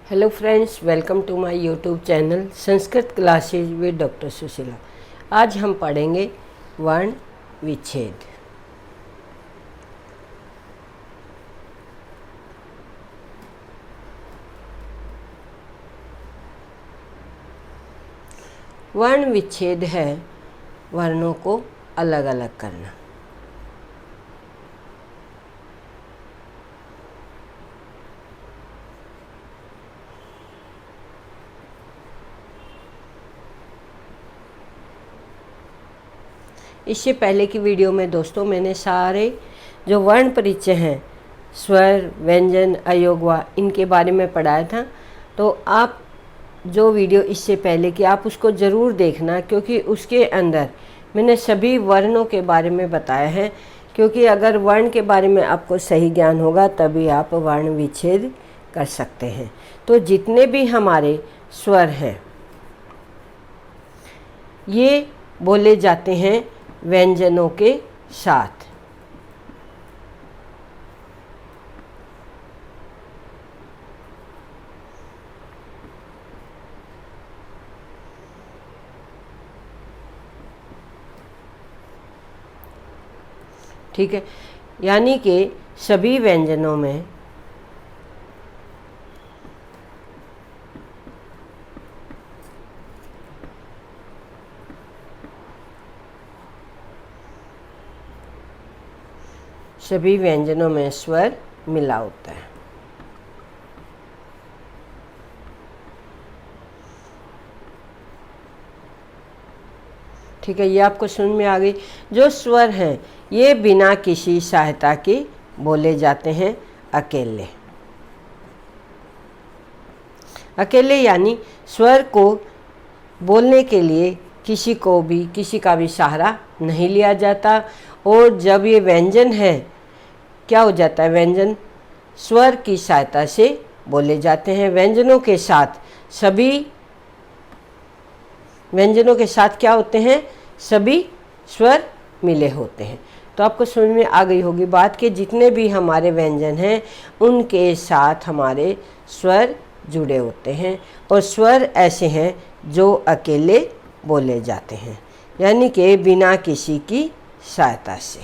Hello friends, welcome to my YouTube channel Sanskrit classes with doctor Sushila. आज हम पढ़ेंगे वर्ण विच्छेद। वर्ण विच्छेद है वर्णों को अलग अलग करना। इससे पहले की वीडियो में दोस्तों मैंने सारे जो वर्ण परिचय हैं, स्वर, व्यंजन, अयोगवा, इनके बारे में पढ़ाया था। तो आप जो वीडियो इससे पहले की आप उसको ज़रूर देखना, क्योंकि उसके अंदर मैंने सभी वर्णों के बारे में बताया है। क्योंकि अगर वर्ण के बारे में आपको सही ज्ञान होगा तभी आप वर्ण विच्छेद कर सकते हैं। तो जितने भी हमारे स्वर हैं ये बोले जाते हैं व्यंजनों के साथ। ठीक है, यानी कि सभी व्यंजनों में स्वर मिला होता है। ठीक है, ये आपको समझ में आ गई। जो स्वर हैं ये बिना किसी सहायता के बोले जाते हैं अकेले। अकेले यानी स्वर को बोलने के लिए किसी का भी सहारा नहीं लिया जाता। और जब ये व्यंजन है क्या हो जाता है, व्यंजन स्वर की सहायता से बोले जाते हैं। व्यंजनों के साथ क्या होते हैं, सभी स्वर मिले होते हैं। तो आपको समझ में आ गई होगी बात कि जितने भी हमारे व्यंजन हैं उनके साथ हमारे स्वर जुड़े होते हैं। और स्वर ऐसे हैं जो अकेले बोले जाते हैं, यानी कि बिना किसी की सहायता से।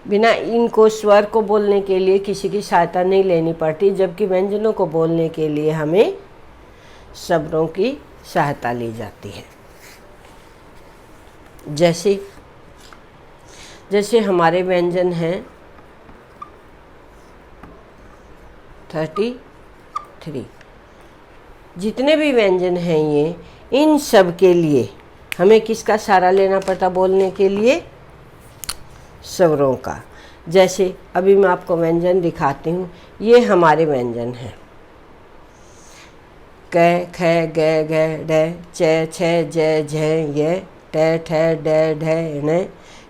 बिना इनको स्वर को बोलने के लिए किसी की सहायता नहीं लेनी पड़ती, जबकि व्यंजनों को बोलने के लिए हमें शब्दों की सहायता ली जाती है। जैसे हमारे व्यंजन हैं 33। जितने भी व्यंजन हैं ये, इन सब के लिए हमें किसका सहारा लेना पड़ता बोलने के लिए, स्वरों का। जैसे अभी मैं आपको व्यंजन दिखाती हूँ, ये हमारे व्यंजन हैं क, ख, ग, घ, ढ, च, छ, ज, झ, य, ट, ठ, ड, ढ, ण,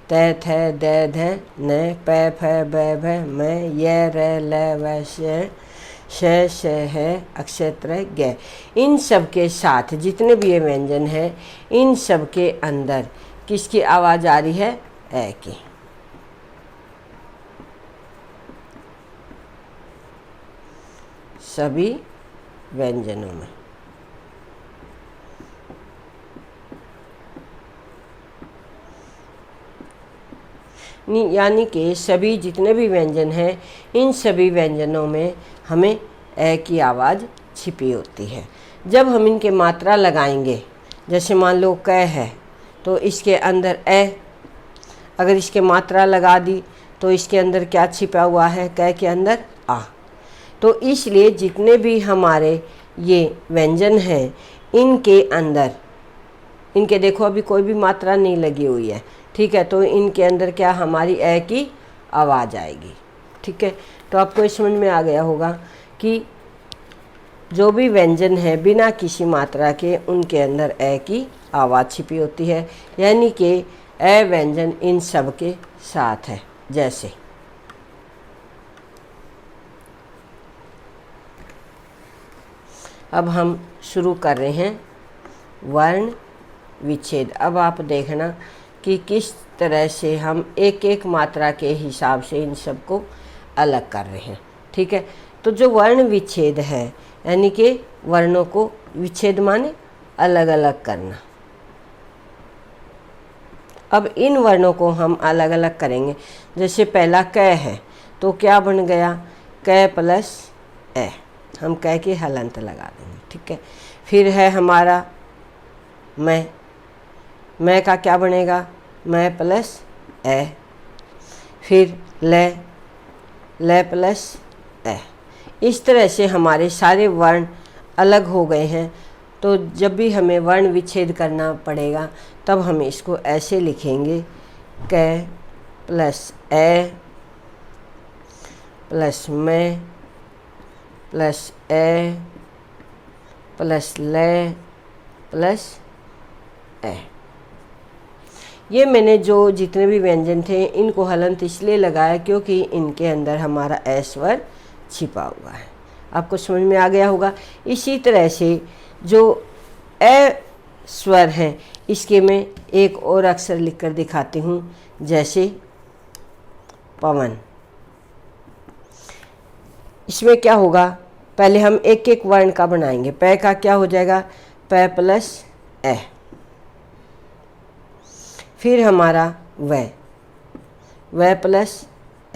त, थ, द, ध, न, प, फ, ब, भ, म, य, र, ल, व, श, है अक्षत्र ग। इन सब के साथ जितने भी ये व्यंजन हैं इन सब के अंदर किसकी आवाज़ आ रही है, ए की। सभी व्यंजनों में यानी कि सभी जितने भी व्यंजन हैं इन सभी व्यंजनों में हमें ए की आवाज़ छिपी होती है। जब हम इनके मात्रा लगाएंगे, जैसे मान लो क है तो इसके अंदर ए, अगर इसके मात्रा लगा दी तो इसके अंदर क्या छिपा हुआ है, क के अंदर आ। तो इसलिए जितने भी हमारे ये व्यंजन हैं इनके अंदर, इनके देखो अभी कोई भी मात्रा नहीं लगी हुई है। ठीक है, तो इनके अंदर क्या हमारी ए की आवाज़ आएगी। ठीक है, तो आपको ये समझ में आ गया होगा कि जो भी व्यंजन है बिना किसी मात्रा के उनके अंदर ए की आवाज़ छिपी होती है, यानी कि ए व्यंजन इन सब के साथ है। जैसे अब हम शुरू कर रहे हैं वर्ण विच्छेद। अब आप देखना कि किस तरह से हम एक एक मात्रा के हिसाब से इन सबको अलग कर रहे हैं। ठीक है, तो जो वर्ण विच्छेद है यानी कि वर्णों को विच्छेद माने अलग अलग करना। अब इन वर्णों को हम अलग अलग करेंगे। जैसे पहला क है तो क्या बन गया, क प्लस ए, हम क के हलंत लगा देंगे। ठीक है, फिर है हमारा मैं का क्या बनेगा, मैं प्लस ए, फिर ले प्लस ए। इस तरह से हमारे सारे वर्ण अलग हो गए हैं। तो जब भी हमें वर्ण विच्छेद करना पड़ेगा तब हम इसको ऐसे लिखेंगे, क प्लस ए प्लस मैं प्लस ए प्लस ले प्लस ए। ये मैंने जो जितने भी व्यंजन थे इनको हलंत इसलिए लगाया क्योंकि इनके अंदर हमारा ए स्वर छिपा हुआ है। आपको समझ में आ गया होगा। इसी तरह से जो ए स्वर हैं इसके मैं एक और अक्षर लिखकर दिखाती हूँ, जैसे पवन। इसमें क्या होगा, पहले हम एक एक वर्ण का बनाएंगे। प का क्या हो जाएगा, प प्लस ए, फिर हमारा व प्लस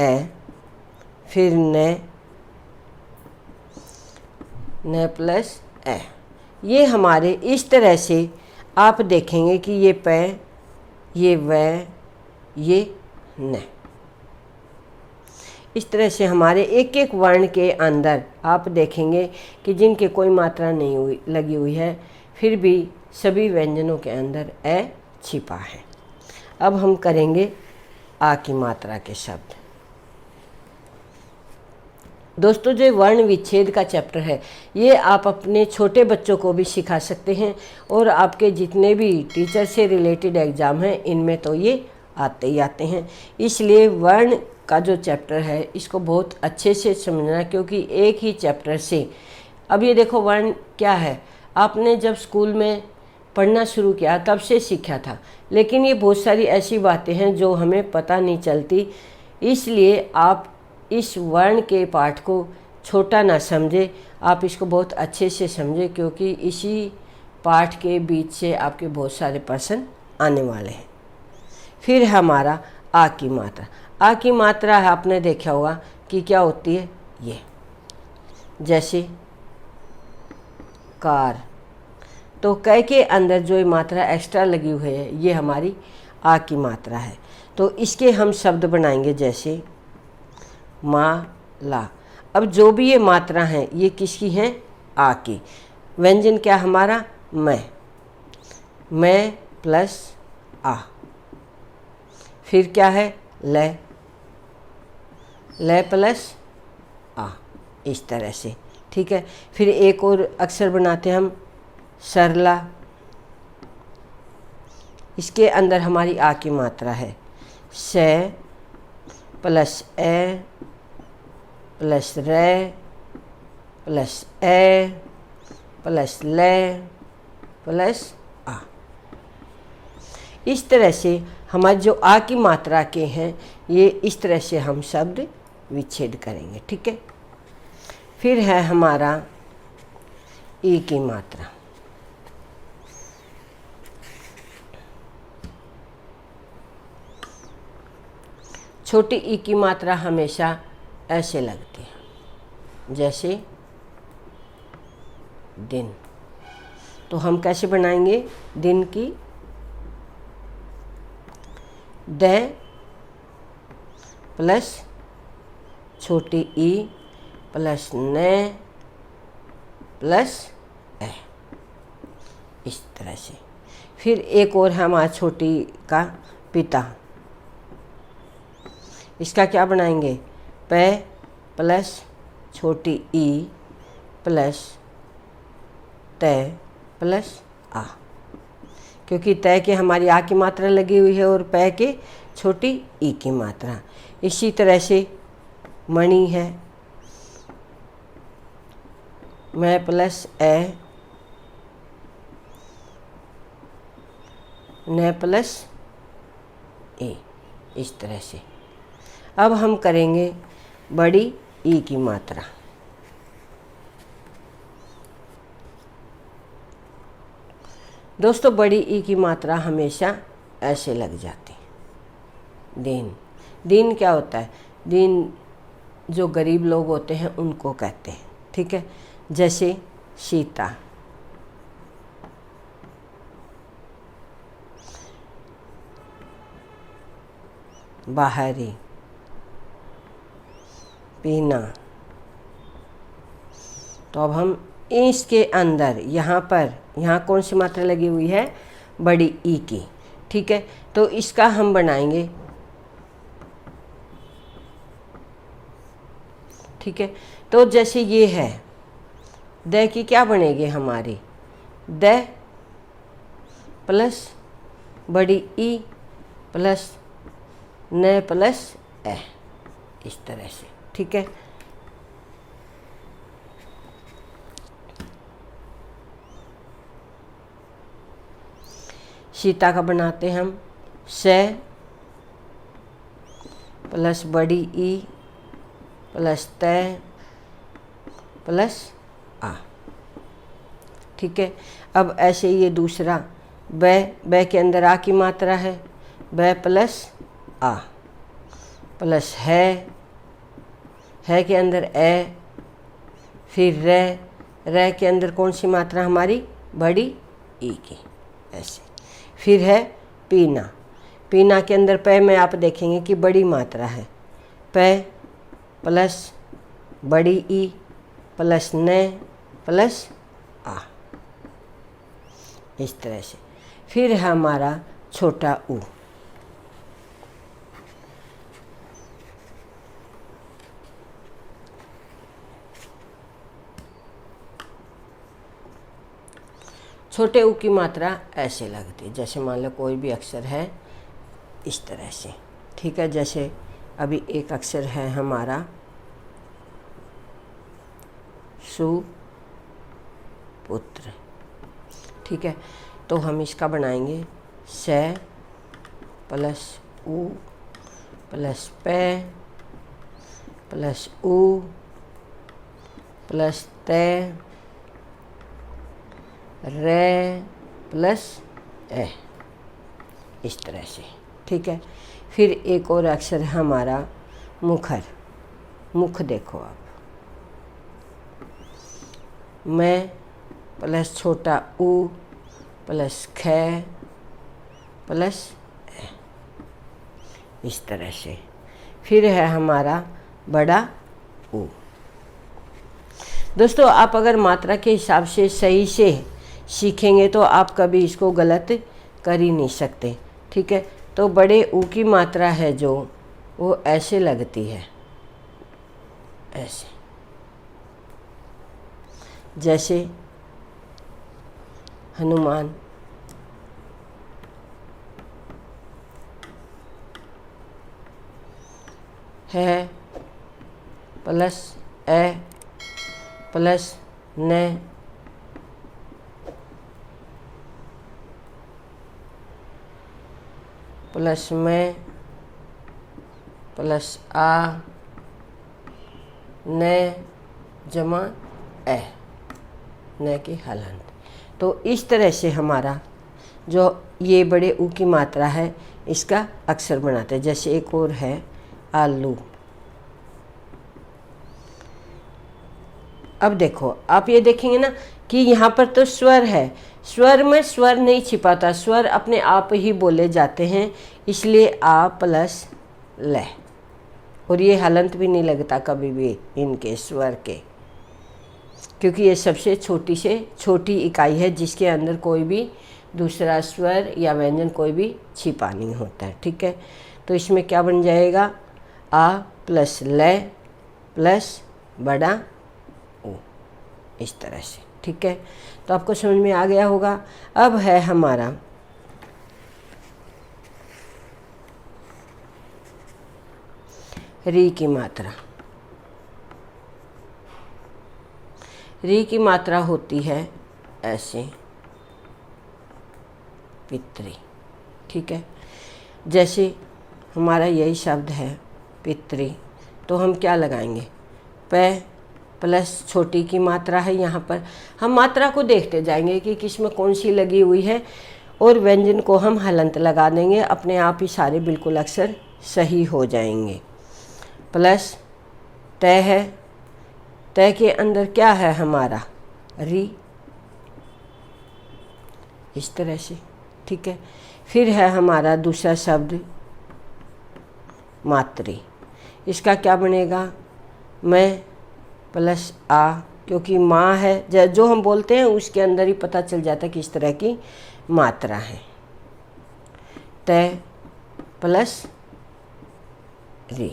ए, फिर न प्लस ए। ये हमारे इस तरह से आप देखेंगे कि ये प, ये व, ये न, इस तरह से हमारे एक एक वर्ण के अंदर आप देखेंगे कि जिनके कोई मात्रा नहीं लगी हुई है फिर भी सभी व्यंजनों के अंदर ए छिपा है। अब हम करेंगे आ की मात्रा के शब्द। दोस्तों, जो वर्ण विच्छेद का चैप्टर है ये आप अपने छोटे बच्चों को भी सिखा सकते हैं और आपके जितने भी टीचर से रिलेटेड एग्ज़ाम हैं इनमें तो ये आते ही आते हैं। इसलिए वर्ण का जो चैप्टर है इसको बहुत अच्छे से समझना, क्योंकि एक ही चैप्टर से, अब ये देखो वर्ण क्या है, आपने जब स्कूल में पढ़ना शुरू किया तब से सीखा था, लेकिन ये बहुत सारी ऐसी बातें हैं जो हमें पता नहीं चलती। इसलिए आप इस वर्ण के पाठ को छोटा ना समझे, आप इसको बहुत अच्छे से समझें, क्योंकि इसी पाठ के बीच से आपके बहुत सारे प्रश्न आने वाले हैं। फिर हमारा आ की मात्रा। आ की मात्रा आपने देखा होगा कि क्या होती है, ये जैसे कार, तो क के अंदर जो मात्रा एक्स्ट्रा लगी हुई है ये हमारी आ की मात्रा है। तो इसके हम शब्द बनाएंगे जैसे माला। अब जो भी ये मात्रा हैं ये किसकी हैं, आ की। व्यंजन क्या हमारा, मैं प्लस आ, फिर क्या है, ले प्लस आ, इस तरह से। ठीक है, फिर एक और अक्षर बनाते हैं हम, सरला। इसके अंदर हमारी आ की मात्रा है, से प्लस ए प्लस रे प्लस ए प्लस ले प्लस आ। इस तरह से हमारे जो आ की मात्रा के हैं ये इस तरह से हम शब्द विच्छेद करेंगे। ठीक है, फिर है हमारा ई की मात्रा। छोटी ई की मात्रा हमेशा ऐसे लगती है, जैसे दिन। तो हम कैसे बनाएंगे दिन की, द प्लस छोटी ई प्लस न प्लस ए, इस तरह से। फिर एक और है हमारा छोटी का पिता। इसका क्या बनाएंगे, प प्लस छोटी ई प्लस त प्लस आ, क्योंकि तय के हमारी आ की मात्रा लगी हुई है और पै के छोटी ई की मात्रा। इसी तरह से मणि है, मैं प्लस ए न प्लस ए, इस तरह से। अब हम करेंगे बड़ी ई की मात्रा। दोस्तों बड़ी ई की मात्रा हमेशा ऐसे लग जाती। दीन, दीन क्या होता है? दीन जो गरीब लोग होते हैं उनको कहते हैं, ठीक है। जैसे सीता, बाहरी, पीना। तो अब हम इसके अंदर यहाँ कौन सी मात्रा लगी हुई है? बड़ी ई की, ठीक है। तो इसका हम बनाएंगे, ठीक है। तो जैसे ये है, द की क्या बनेगी हमारी? द प्लस बड़ी ई प्लस न प्लस ए, इस तरह से, ठीक है। सीता का बनाते हम से प्लस बड़ी ई प्लस तय प्लस आ, ठीक है। अब ऐसे ये दूसरा ब के अंदर आ की मात्रा है, ब प्लस आ प्लस है के अंदर ए, फिर र के अंदर कौन सी मात्रा हमारी? बड़ी ई की, ऐसे। फिर है पीना, पीना के अंदर प में आप देखेंगे कि बड़ी मात्रा है, प प्लस बड़ी ई प्लस न प्लस आ, इस तरह से। फिर है हमारा छोटा ऊ, छोटे ऊ की मात्रा ऐसे लगती है, जैसे मान लो कोई भी अक्षर है इस तरह से, ठीक है। जैसे अभी एक अक्षर है हमारा सुपुत्र, ठीक है। तो हम इसका बनाएंगे से प्लस ऊ प्लस पे प्लस ऊ प्लस ते रे प्लस ए, इस तरह से, ठीक है। फिर एक और अक्षर है हमारा मुखर, मुख देखो आप, मैं प्लस छोटा ऊ प्लस ख प्लस ए, इस तरह से। फिर है हमारा बड़ा ऊ। दोस्तों आप अगर मात्रा के हिसाब से सही से सीखेंगे तो आप कभी इसको गलत कर ही नहीं सकते, ठीक है। तो बड़े ऊ की मात्रा है जो वो ऐसे लगती है, ऐसे, जैसे हनुमान, है प्लस ए प्लस न प्लस में प्लस आ न जमा ए, न की हलंत। तो इस तरह से हमारा जो ये बड़े ऊ की मात्रा है इसका अक्षर बनाते हैं। जैसे एक और है आलू। अब देखो आप ये देखेंगे ना कि यहाँ पर तो स्वर है, स्वर में स्वर नहीं छिपाता, स्वर अपने आप ही बोले जाते हैं, इसलिए आ प्लस ल, और ये हलंत भी नहीं लगता कभी भी इनके स्वर के, क्योंकि ये सबसे छोटी से छोटी इकाई है जिसके अंदर कोई भी दूसरा स्वर या व्यंजन कोई भी छिपा नहीं होता है, ठीक है। तो इसमें क्या बन जाएगा? आ प्लस ल प्लस बड़ा ऊ, इस तरह से, ठीक है। तो आपको समझ में आ गया होगा। अब है हमारा री की मात्रा। री की मात्रा होती है ऐसे, पितरी, ठीक है। जैसे हमारा यही शब्द है पितरी, तो तो हम क्या लगाएंगे, प प्लस छोटी की मात्रा है। यहाँ पर हम मात्रा को देखते जाएंगे कि किस में कौन सी लगी हुई है और व्यंजन को हम हलंत लगा देंगे, अपने आप ही सारे बिल्कुल अक्षर सही हो जाएंगे। प्लस तय है, तय के अंदर क्या है हमारा, री, इस तरह से, ठीक है। फिर है हमारा दूसरा शब्द मातृ, इसका क्या बनेगा, मैं प्लस आ, क्योंकि माँ है, जो हम बोलते हैं उसके अंदर ही पता चल जाता है किस तरह की मात्रा है। तय प्लस री,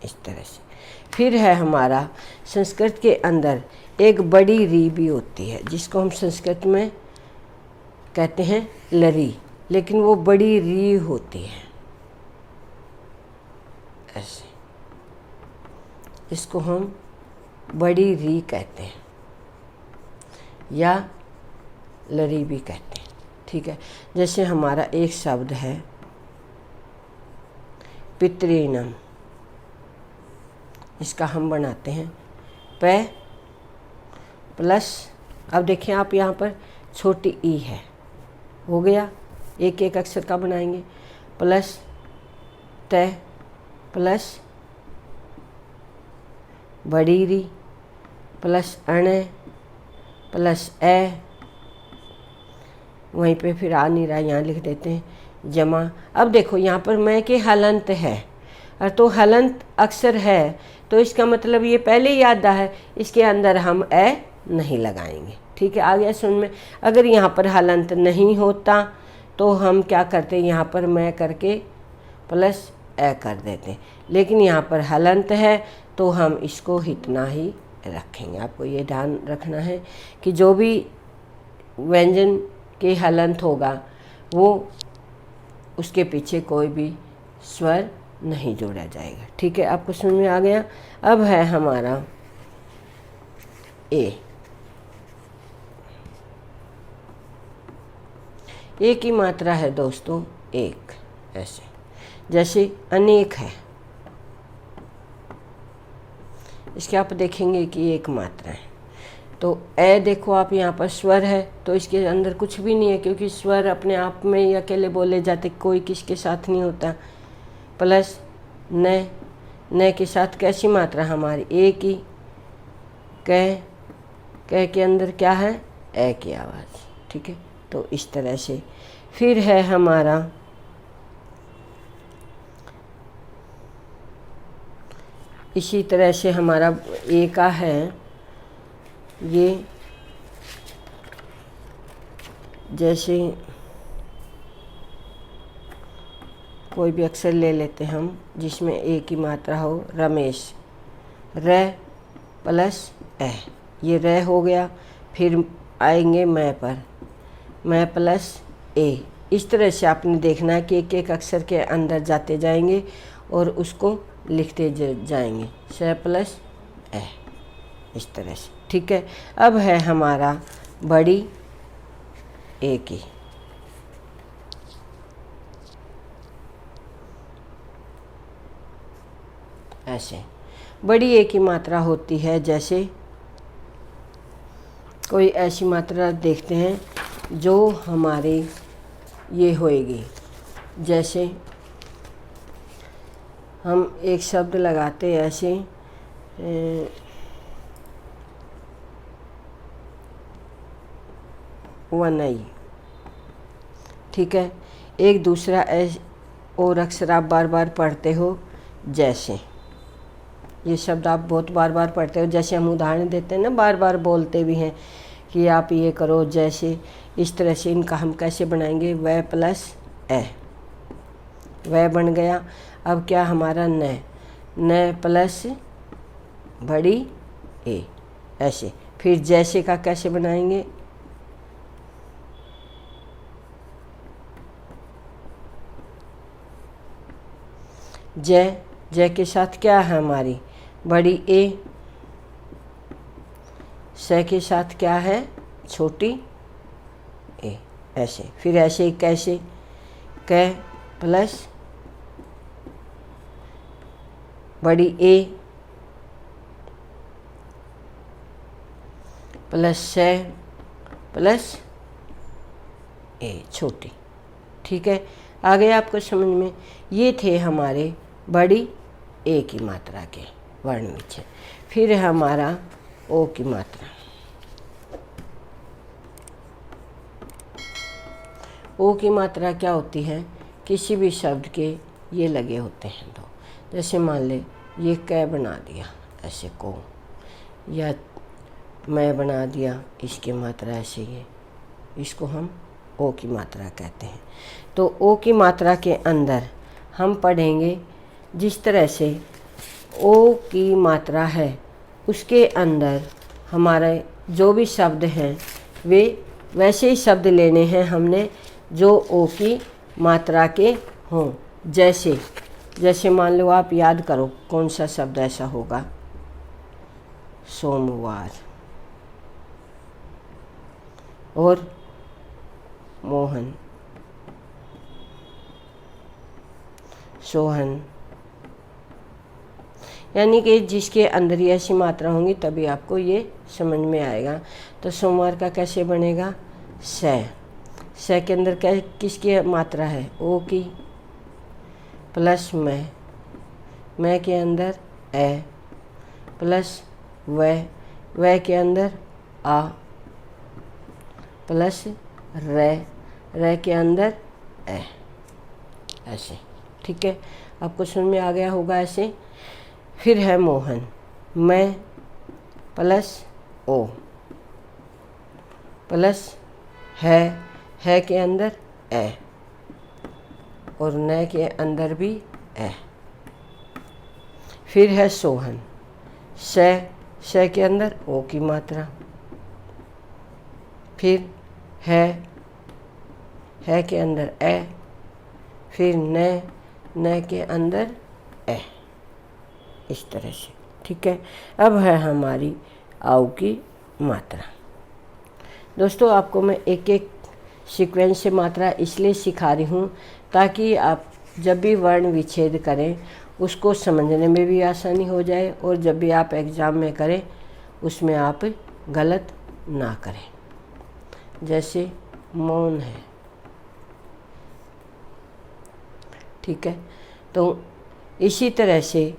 इस तरह से। फिर है हमारा संस्कृत के अंदर एक बड़ी री भी होती है, जिसको हम संस्कृत में कहते हैं लरी, लेकिन वो बड़ी री होती है ऐसे, इसको हम बड़ी री कहते हैं या लरी भी कहते हैं, ठीक है। जैसे हमारा एक शब्द है पितृणम, इसका हम बनाते हैं प प्लस, अब देखिए आप यहाँ पर छोटी ई है, हो गया, एक एक अक्षर का बनाएंगे, प्लस त प्लस बड़ी री प्लस अण प्लस ए, वहीं पे फिर आ नहीं रहा, यहाँ लिख देते हैं जमा। अब देखो यहाँ पर मैं के हलंत है, और तो हलंत अक्षर है तो इसका मतलब ये पहले ही याद है, इसके अंदर हम ए नहीं लगाएंगे, ठीक है। आ गया सुन में। अगर यहाँ पर हलंत नहीं होता तो हम क्या करते, यहाँ पर मैं करके प्लस ए कर देते, लेकिन यहाँ पर हलंत है तो हम इसको इतना ही रखेंगे। आपको ये ध्यान रखना है कि जो भी व्यंजन के हलंत होगा वो उसके पीछे कोई भी स्वर नहीं जोड़ा जाएगा, ठीक है। आपको समझ में आ गया। अब है हमारा ए, ए की मात्रा है दोस्तों एक, ऐसे जैसे अनेक है, इसके आप देखेंगे कि एक मात्रा है। तो ए देखो आप, यहाँ पर स्वर है तो इसके अंदर कुछ भी नहीं है, क्योंकि स्वर अपने आप में ही अकेले बोले जाते, कोई किसके साथ नहीं होता। प्लस न, न के साथ कैसी मात्रा हमारी, ए की, कह के अंदर क्या है, ए की आवाज़, ठीक है। तो इस तरह से फिर है हमारा इसी तरह से हमारा ए का है, ये जैसे कोई भी अक्षर ले लेते हैं हम जिसमें ए की मात्रा हो, रमेश, र प्लस ए, ये र हो गया। फिर आएंगे मैं पर, मैं प्लस ए, इस तरह से आपने देखना है कि एक एक अक्षर के अंदर जाते जाएंगे और उसको लिखते जाएंगे, स प्लस ए, इस तरह से, ठीक है। अब है हमारा बड़ी ए की, ऐसे बड़ी ए की मात्रा होती है, जैसे कोई ऐसी मात्रा देखते हैं जो हमारे ये होएगी, जैसे हम एक शब्द लगाते ऐसे वनई, ठीक है। एक दूसरा और अक्षर आप बार बार पढ़ते हो, जैसे ये शब्द आप बहुत बार बार पढ़ते हो, जैसे हम उदाहरण देते हैं ना, बार बार बोलते भी हैं कि आप ये करो जैसे, इस तरह से इनका हम कैसे बनाएंगे, वह प्लस ए, वह बन गया। अब क्या हमारा न, न प्लस बड़ी ए, ऐसे। फिर जैसे का कैसे बनाएंगे, जय, जय के साथ क्या है हमारी, बड़ी ए, स के साथ क्या है, छोटी ए, ऐसे। फिर ऐसे कैसे, क प्लस बड़ी ए प्लस से प्लस ए छोटी। ठीक है, आ गया आपको समझ में। ये थे हमारे बड़ी ए की मात्रा के वर्ण विच्छेद। फिर है हमारा ओ की मात्रा। ओ की मात्रा क्या होती है? किसी भी शब्द के ये लगे होते हैं दो। जैसे मान ले ये कै बना दिया ऐसे को, या मैं बना दिया इसकी मात्रा ऐसे, ये इसको हम ओ की मात्रा कहते हैं। तो ओ की मात्रा के अंदर हम पढ़ेंगे जिस तरह से ओ की मात्रा है उसके अंदर हमारे जो भी शब्द हैं वे वैसे ही शब्द लेने हैं हमने जो ओ की मात्रा के हों। जैसे मान लो आप याद करो कौन सा शब्द ऐसा होगा, सोमवार और मोहन, सोहन, यानी कि जिसके अंदर ये ऐसी मात्रा होंगी तभी आपको ये समझ में आएगा। तो सोमवार का कैसे बनेगा? से के अंदर क्या किसकी मात्रा है? ओ की, प्लस मैं के अंदर ए, प्लस वह के अंदर आ, प्लस रे के अंदर ए, ऐसे। ठीक है, आपको समझ में आ गया होगा ऐसे। फिर है मोहन, मैं प्लस ओ प्लस है के अंदर ए और न के अंदर भी ए। फिर है सोहन, से के अंदर ओ की मात्रा। फिर है के अंदर ए, फिर न के अंदर ए, इस तरह से। ठीक है, अब है हमारी आउ की मात्रा। दोस्तों आपको मैं एक एक सीक्वेंस से मात्रा इसलिए सिखा रही हूँ ताकि आप जब भी वर्ण विच्छेद करें उसको समझने में भी आसानी हो जाए और जब भी आप एग्ज़ाम में करें उसमें आप गलत ना करें। जैसे मौन है, ठीक है, तो इसी तरह से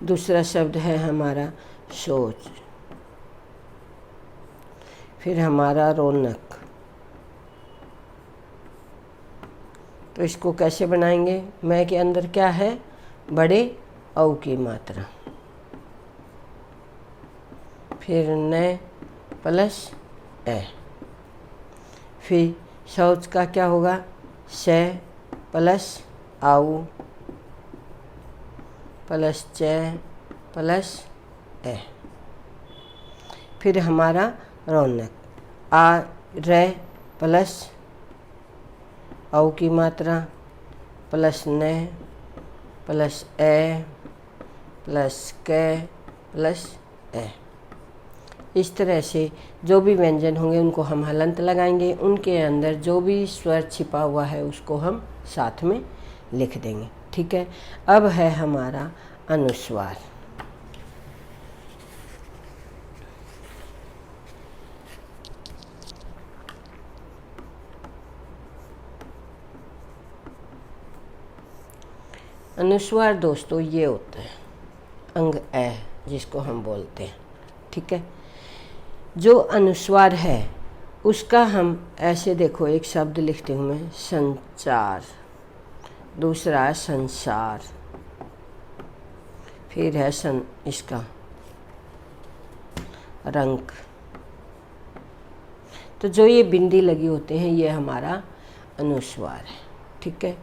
दूसरा शब्द है हमारा सोच। फिर हमारा रौनक, तो इसको कैसे बनाएंगे? मैं के अंदर क्या है? बड़े औ की मात्रा। फिर न प्लस ए। फिर शौच का क्या होगा? से प्लस आऊ प्लस च प्लस ए। फिर हमारा रौनक, आ रे प्लस औ की मात्रा प्लस न प्लस ए प्लस क प्लस ए। इस तरह से जो भी व्यंजन होंगे उनको हम हलंत लगाएंगे, उनके अंदर जो भी स्वर छिपा हुआ है उसको हम साथ में लिख देंगे। ठीक है, अब है हमारा अनुस्वार। अनुस्वार दोस्तों ये होता है अंग ए जिसको हम बोलते हैं। ठीक है, जो अनुस्वार है उसका हम ऐसे देखो, एक शब्द लिखती हूँ मैं, संचार, दूसरा है संसार, फिर है इसका रंक। तो जो ये बिंदी लगी होते हैं ये हमारा अनुस्वार है। ठीक है,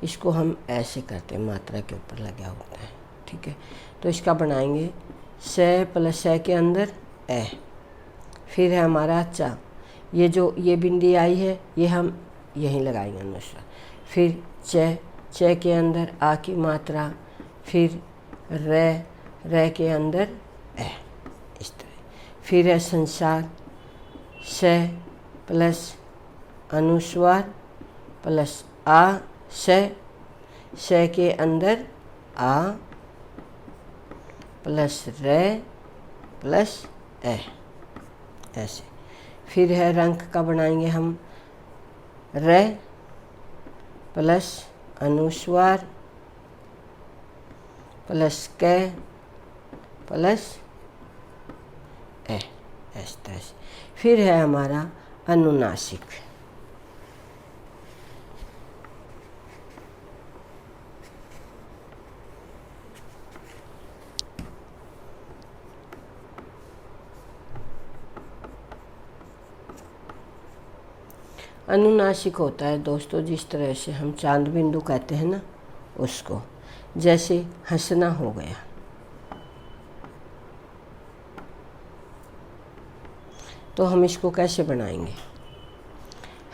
इसको हम ऐसे करते हैं, मात्रा के ऊपर लगा होता है। ठीक है, तो इसका बनाएंगे से प्लस से के अंदर ए। फिर है हमारा चा, ये जो ये बिंदी आई है ये हम यहीं लगाएंगे अनुस्वार। फिर च के अंदर आ की मात्रा, फिर रे के अंदर ए, इस तरह। फिर है संसार, से प्लस अनुस्वार प्लस आ श के अंदर आ प्लस रे प्लस ए, ऐसे। फिर है रंक का बनाएंगे हम, रे प्लस अनुस्वार प्लस कै प्लस ए, इस तरह से। फिर है हमारा अनुनासिक, अनुनासिक होता है दोस्तों जिस तरह से हम चांद बिंदु कहते हैं ना उसको, जैसे हंसना हो गया, तो हम इसको कैसे बनाएंगे,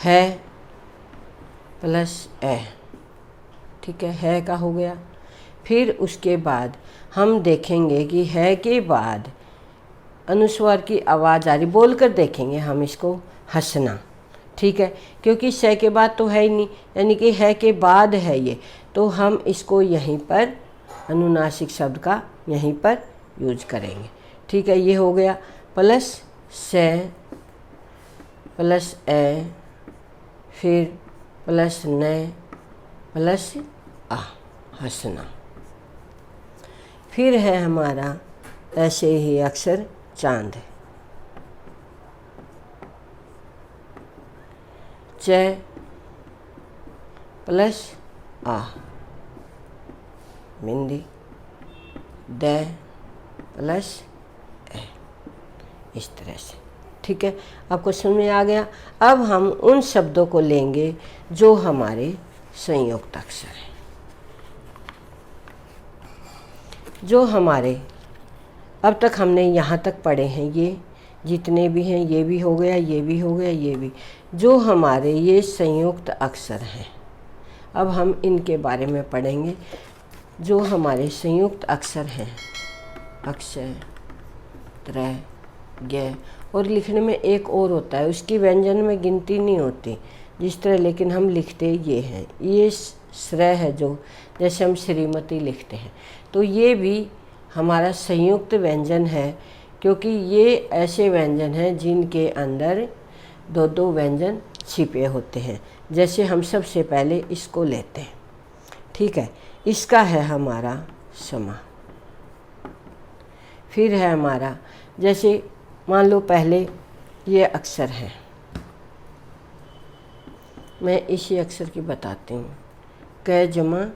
है प्लस ए, ठीक है का हो गया। फिर उसके बाद हम देखेंगे कि है के बाद अनुस्वार की आवाज़ आ रही, बोलकर देखेंगे हम इसको, हंसना, ठीक है, क्योंकि से के बाद तो है ही नहीं, यानी कि है के बाद है ये, तो हम इसको यहीं पर अनुनासिक शब्द का यहीं पर यूज करेंगे, ठीक है। ये हो गया प्लस से प्लस ए, फिर प्लस न प्लस आ, हंसना। फिर है हमारा ऐसे ही अक्षर चांद, च प्लस आ, बिंदी, द प्लस ए, इस तरह से, ठीक है। आपको समझ में आ गया। अब हम उन शब्दों को लेंगे जो हमारे संयुक्त अक्षर हैं, जो हमारे अब तक हमने यहाँ तक पढ़े हैं, ये जितने भी हैं, ये भी हो गया, ये भी हो गया, ये भी, जो हमारे ये संयुक्त अक्षर हैं। अब हम इनके बारे में पढ़ेंगे। जो हमारे संयुक्त अक्षर हैं, अक्षर त्रै गे, और लिखने में एक और होता है, उसकी व्यंजन में गिनती नहीं होती जिस तरह, लेकिन हम लिखते ये हैं, ये श्रय है, जो जैसे हम श्रीमती लिखते हैं, तो ये भी हमारा संयुक्त व्यंजन है, क्योंकि ये ऐसे व्यंजन हैं जिनके अंदर दो दो व्यंजन छिपे होते हैं। जैसे हम सबसे पहले इसको लेते हैं, ठीक है, इसका है हमारा समा। फिर है हमारा, जैसे मान लो पहले ये अक्षर है, मैं इसी अक्षर की बताती हूँ, क जमा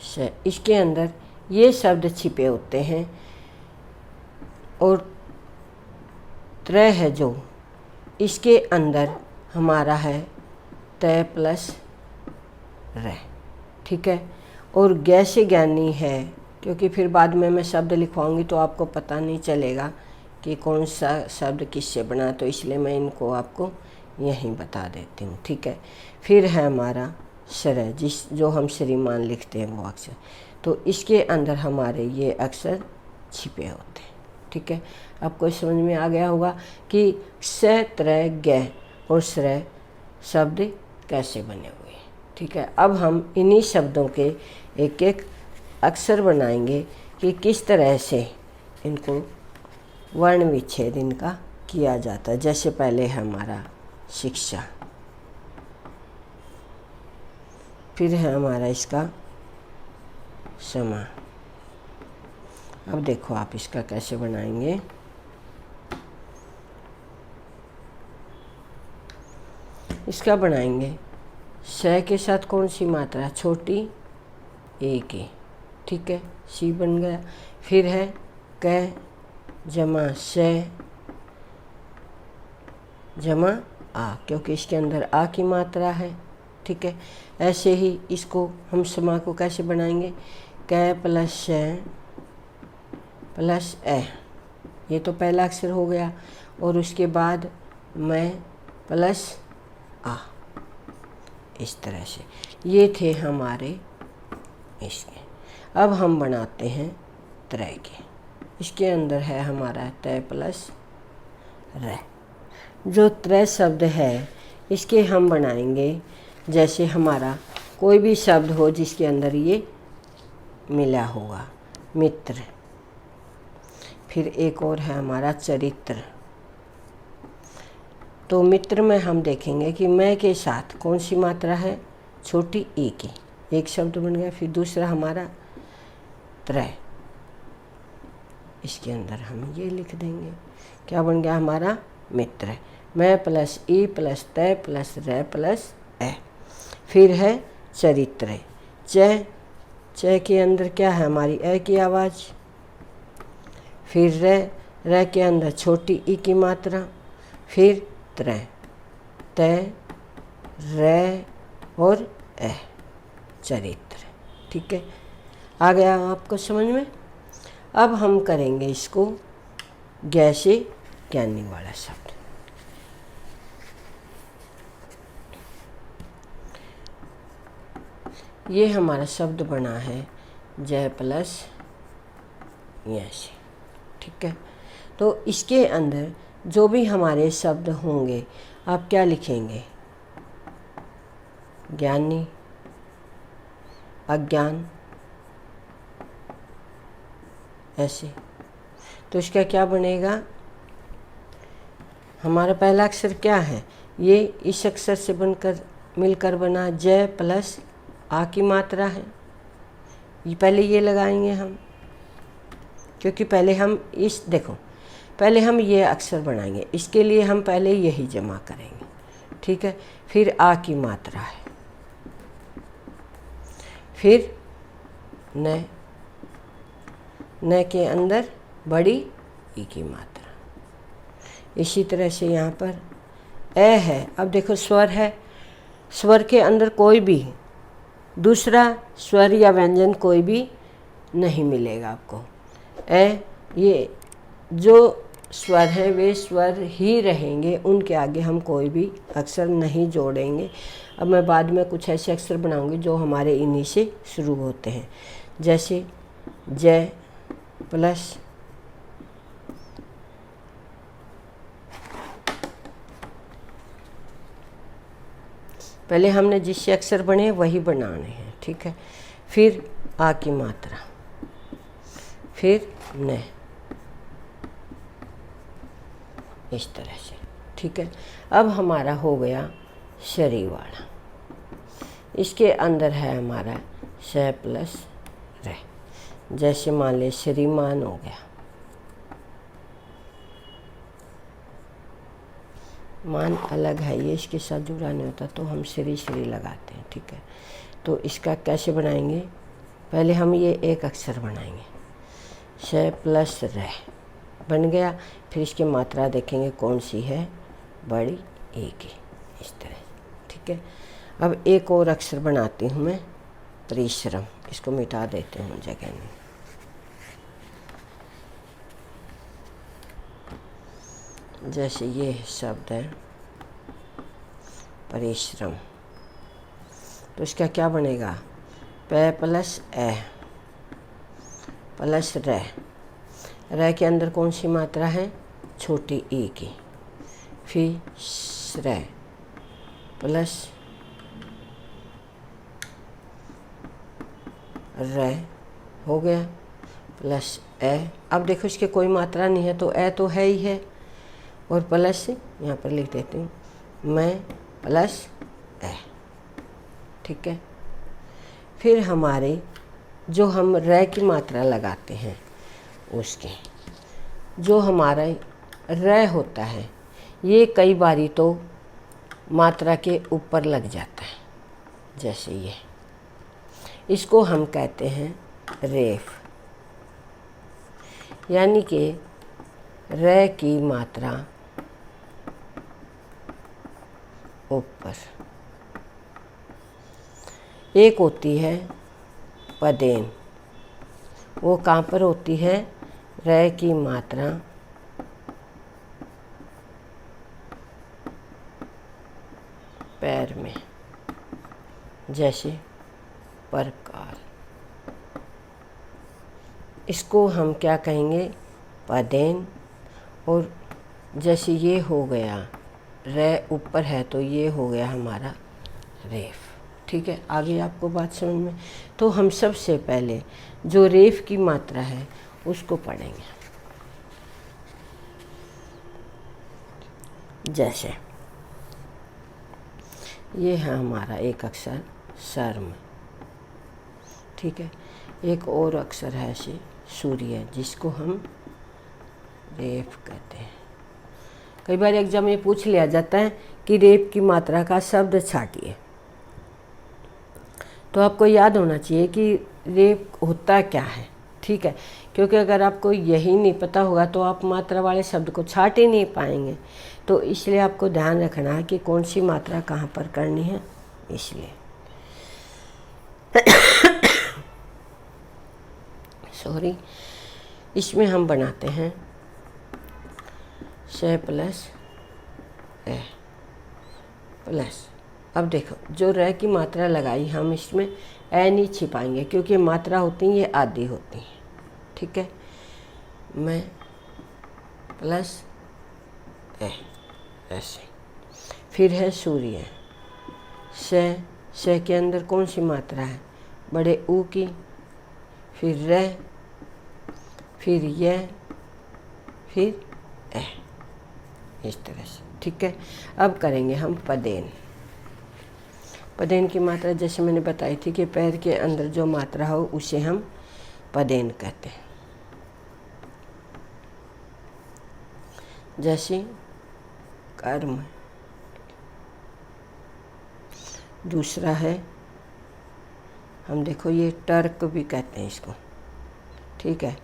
श, इसके अंदर ये शब्द छिपे होते हैं, और त्रय है जो, इसके अंदर हमारा है तय प्लस रे, ठीक है। और ग से ज्ञानी है, क्योंकि फिर बाद में मैं शब्द लिखवाऊंगी तो आपको पता नहीं चलेगा कि कौन सा शब्द किससे बना, तो इसलिए मैं इनको आपको यहीं बता देती हूँ, ठीक है। फिर है हमारा शरय, जो हम श्रीमान लिखते हैं वो अक्षर, तो इसके अंदर हमारे ये अक्षर छिपे होते हैं, ठीक है। आपको समझ में आ गया होगा कि स त्रय ग और श्रय शब्द कैसे बने हुए हैं, ठीक है। अब हम इन्हीं शब्दों के एक एक अक्षर बनाएंगे कि किस तरह से इनको वर्ण विच्छेद इनका किया जाता है। जैसे पहले है हमारा शिक्षा, फिर है हमारा इसका समा। अब देखो आप इसका कैसे बनाएंगे, इसका बनाएंगे स के साथ कौन सी मात्रा, छोटी ए के, ठीक है, सी बन गया। फिर है क जमा स जमा आ, क्योंकि इसके अंदर आ की मात्रा है, ठीक है। ऐसे ही इसको हम समा को कैसे बनाएंगे, क प्लस श प्लस ए, ये तो पहला अक्षर हो गया, और उसके बाद मैं प्लस आ, इस तरह से। ये थे हमारे इसके। अब हम बनाते हैं त्रय के। इसके अंदर है हमारा तय प्लस रे। जो त्रय शब्द है इसके हम बनाएंगे जैसे हमारा कोई भी शब्द हो जिसके अंदर ये मिला होगा, मित्र। फिर एक और है हमारा चरित्र। तो मित्र में हम देखेंगे कि मैं के साथ कौन सी मात्रा है, छोटी ई की, एक शब्द बन गया। फिर दूसरा हमारा त्रय, इसके अंदर हम ये लिख देंगे, क्या बन गया हमारा मित्र। मैं प्लस ई प्लस तय प्लस रै प्लस ए। फिर है चरित्र, च, च के अंदर क्या है हमारी ए की आवाज़। फिर रै के अंदर छोटी ई की मात्रा। फिर त्रय, तय, रै और ए, चरित्र। ठीक है, आ गया आपको समझ में। अब हम करेंगे इसको ज्ञ से ज्ञानी वाला शब्द। ये हमारा शब्द बना है जय प्लस य से। ठीक है, तो इसके अंदर जो भी हमारे शब्द होंगे आप क्या लिखेंगे, ज्ञानी, अज्ञान, ऐसे। तो इसका क्या बनेगा, हमारा पहला अक्षर क्या है, ये इस अक्षर से बनकर मिलकर बना जय प्लस आ की मात्रा है। ये पहले ये लगाएंगे हम, क्योंकि पहले हम इस देखो पहले हम ये अक्षर बनाएंगे, इसके लिए हम पहले यही जमा करेंगे। ठीक है, फिर आ की मात्रा है, फिर न, न के अंदर बड़ी ई की मात्रा। इसी तरह से यहाँ पर ए है। अब देखो स्वर है, स्वर के अंदर कोई भी दूसरा स्वर या व्यंजन कोई भी नहीं मिलेगा आपको। ए, ये जो स्वर हैं वे स्वर ही रहेंगे, उनके आगे हम कोई भी अक्षर नहीं जोड़ेंगे। अब मैं बाद में कुछ ऐसे अक्षर बनाऊंगी जो हमारे इन्हीं से शुरू होते हैं, जैसे जय प्लस पहले हमने जिससे अक्षर बने वही बनाने हैं। ठीक है, फिर आ की मात्रा, फिर न, इस तरह से। ठीक है, अब हमारा हो गया शरी वाला। इसके अंदर है हमारा श प्लस रे। जैसे मान ले श्रीमान हो गया, मान अलग है, ये इसके साथ जुड़ा नहीं होता तो हम श्री श्री लगाते हैं। ठीक है, तो इसका कैसे बनाएंगे, पहले हम ये एक अक्षर बनाएंगे, श प्लस रे बन गया। फिर इसकी मात्रा देखेंगे कौन सी है, बड़ी ए की, इस तरह। ठीक है, अब एक और अक्षर बनाती हूँ मैं, परिश्रम। इसको मिटा देते हूँ जगह में। जैसे ये शब्द है परिश्रम, तो इसका क्या बनेगा, प प्लस ए प्लस रे। रे के अंदर कौन सी मात्रा है, छोटी ई की। फिर रे प्लस रे हो गया प्लस ए। अब देखो इसके कोई मात्रा नहीं है तो ए तो है ही है, और प्लस यहाँ पर लिख देती हूँ मैं प्लस ए। ठीक है, फिर हमारे जो हम रे की मात्रा लगाते हैं उसके जो हमारा रे होता है, ये कई बारी तो मात्रा के ऊपर लग जाता है, जैसे ये, इसको हम कहते हैं रेफ। यानी कि रे की मात्रा ऊपर। एक होती है पदेन, वो कहाँ पर होती है, रे की मात्रा पैर में, जैसे प्रकार। इसको हम क्या कहेंगे, पदेन। और जैसे ये हो गया रे ऊपर है तो ये हो गया हमारा रेफ। ठीक है, आगे आपको बात समझ में। तो हम सबसे पहले जो रेफ की मात्रा है उसको पढ़ेंगे। जैसे ये है हमारा एक अक्षर शर्म, ठीक है। एक और अक्षर है ऐसे सूर्य, जिसको हम रेफ कहते हैं। कई बार एग्जाम में पूछ लिया जाता है कि रेफ की मात्रा का शब्द छाटिए, तो आपको याद होना चाहिए कि रेफ होता क्या है, ठीक है। क्योंकि अगर आपको यही नहीं पता होगा तो आप मात्रा वाले शब्द को छाट ही नहीं पाएंगे। तो इसलिए आपको ध्यान रखना है कि कौन सी मात्रा कहाँ पर करनी है। इसलिए सॉरी, इसमें हम बनाते हैं से प्लस ए प्लस। अब देखो, जो र की मात्रा लगाई हम इसमें ए नहीं छिपाएंगे, क्योंकि मात्रा होती हैं ये आधी होती हैं, ठीक है। मैं प्लस ए ऐसे। फिर है सूर्य, से के अंदर कौन सी मात्रा है, बड़े ऊ की, फिर रे, फिर ये, फिर ए, इस तरह से, ठीक है। अब करेंगे हम पदेन। पदेन की मात्रा जैसे मैंने बताई थी कि पैर के अंदर जो मात्रा हो उसे हम पदेन कहते हैं। जैसे कर्म, दूसरा है हम देखो ये टर्क भी कहते हैं इसको, ठीक है।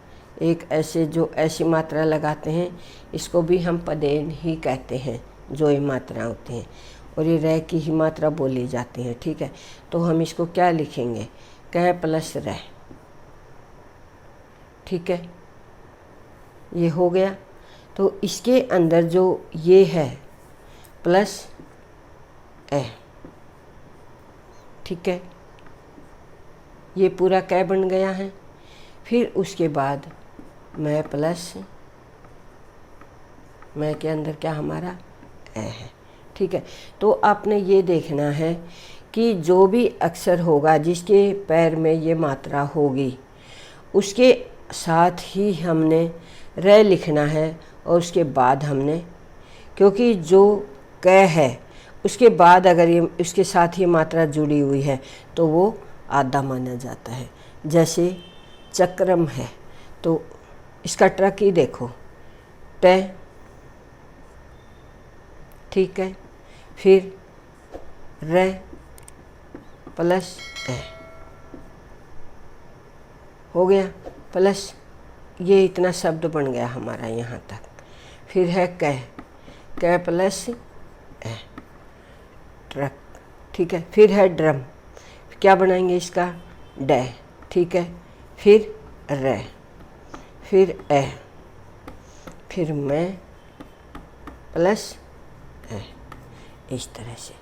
एक ऐसे जो ऐसी मात्रा लगाते हैं इसको भी हम पदेन ही कहते हैं, जो ये मात्रा होती हैं, और ये रे की ही मात्रा बोली जाती है, ठीक है। तो हम इसको क्या लिखेंगे, क प्लस रे, ठीक है। ये हो गया। तो इसके अंदर जो ये है प्लस ए, ठीक है, ये पूरा कै बन गया है। फिर उसके बाद मैं प्लस मैं के अंदर क्या हमारा ए है, ठीक है। तो आपने ये देखना है कि जो भी अक्षर होगा जिसके पैर में ये मात्रा होगी उसके साथ ही हमने रे लिखना है, और उसके बाद हमने, क्योंकि जो क है उसके बाद अगर ये उसके साथ ये मात्रा जुड़ी हुई है तो वो आधा माना जाता है। जैसे चक्रम है तो इसका ट्रक ही देखो, टे, ठीक है। फिर रे प्लस ए हो गया, प्लस ये इतना शब्द बन गया हमारा यहाँ तक। फिर है कै प्लस ए ट्रक, ठीक है। फिर है ड्रम, क्या बनाएंगे इसका डे, ठीक है। फिर रे, फिर ए, फिर मैं प्लस ए, इस तरह से।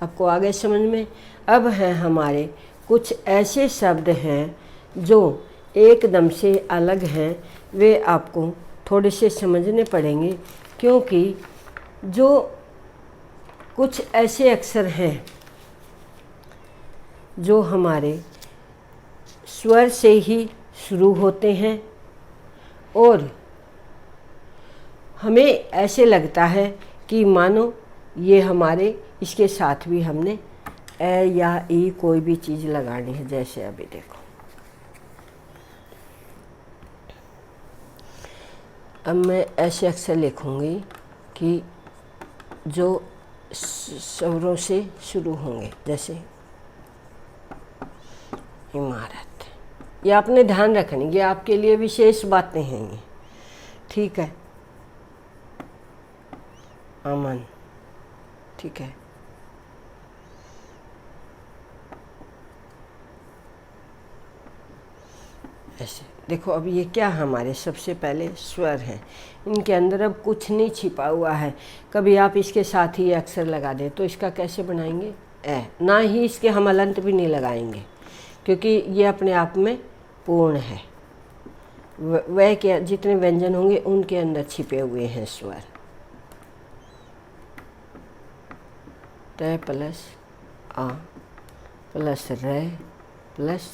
आपको आगे समझ में। अब हैं हमारे कुछ ऐसे शब्द हैं जो एकदम से अलग हैं, वे आपको थोड़े से समझने पड़ेंगे, क्योंकि जो कुछ ऐसे अक्षर हैं जो हमारे स्वर से ही शुरू होते हैं, और हमें ऐसे लगता है कि मानो ये हमारे इसके साथ भी हमने ए या ई कोई भी चीज़ लगानी है। जैसे अभी देखो, अब मैं ऐसे अक्षर लिखूंगी कि जो स्वरों से शुरू होंगे, जैसे इमारत। ये आपने ध्यान रखनी, ये आपके लिए विशेष बातें हैं ये, ठीक है। अमन, ठीक है। ऐसे देखो, अब ये क्या हमारे सबसे पहले स्वर हैं, इनके अंदर अब कुछ नहीं छिपा हुआ है। कभी आप इसके साथ ही अक्षर लगा दें तो इसका कैसे बनाएंगे ए, ना ही इसके हम अलंत भी नहीं लगाएंगे, क्योंकि ये अपने आप में पूर्ण है। वह के जितने व्यंजन होंगे उनके अंदर छिपे हुए हैं स्वर। त प्लस आ प्लस रे प्लस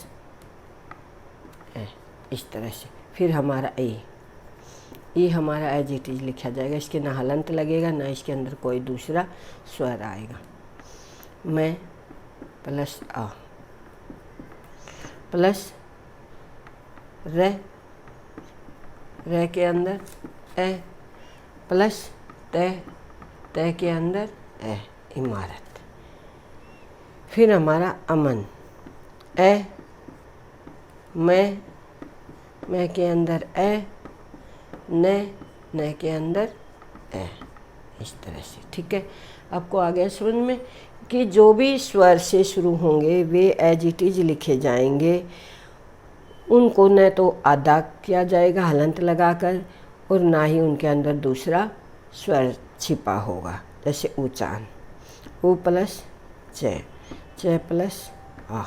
ए, इस तरह से। फिर हमारा ए हमारा एज इट इज लिखा जाएगा। इसके ना हलंत लगेगा ना इसके अंदर कोई दूसरा स्वर आएगा। मैं प्लस आ प्लस रे के अंदर ए प्लस त के अंदर ए, इमारत। फिर हमारा अमन ए, मैं के अंदर ए, न के अंदर ए, इस तरह से। ठीक है, आपको आ गया समझ में कि जो भी स्वर से शुरू होंगे वे एज इट इज लिखे जाएंगे। उनको न तो अदा किया जाएगा हलंत लगाकर और ना ही उनके अंदर दूसरा स्वर छिपा होगा। जैसे ऊचान, ऊ प्लस च प्लस आ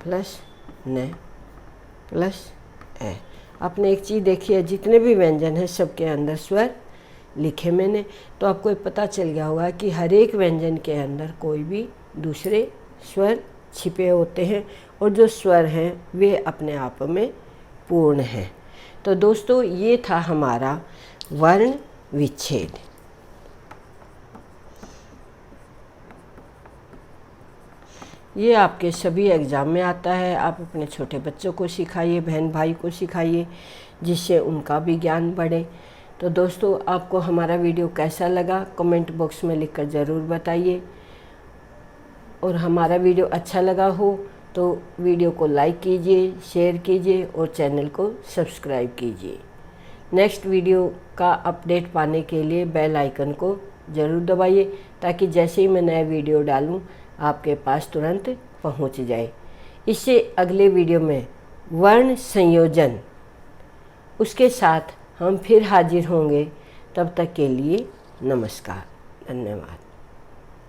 प्लस न प्लस ए। आपने एक चीज़ देखी है, जितने भी व्यंजन हैं सबके अंदर स्वर लिखे मैंने, तो आपको पता चल गया होगा कि हर एक व्यंजन के अंदर कोई भी दूसरे स्वर छिपे होते हैं और जो स्वर हैं वे अपने आप में पूर्ण हैं। तो दोस्तों ये था हमारा वर्ण विच्छेद। ये आपके सभी एग्ज़ाम में आता है। आप अपने छोटे बच्चों को सिखाइए, बहन भाई को सिखाइए, जिससे उनका भी ज्ञान बढ़े। तो दोस्तों आपको हमारा वीडियो कैसा लगा कमेंट बॉक्स में लिखकर ज़रूर बताइए। और हमारा वीडियो अच्छा लगा हो तो वीडियो को लाइक कीजिए, शेयर कीजिए और चैनल को सब्सक्राइब कीजिए। नेक्स्ट वीडियो का अपडेट पाने के लिए बेल आइकन को ज़रूर दबाइए, ताकि जैसे ही मैं नया वीडियो डालूं आपके पास तुरंत पहुंच जाए। इससे अगले वीडियो में वर्ण संयोजन उसके साथ हम फिर हाजिर होंगे। तब तक के लिए नमस्कार, धन्यवाद।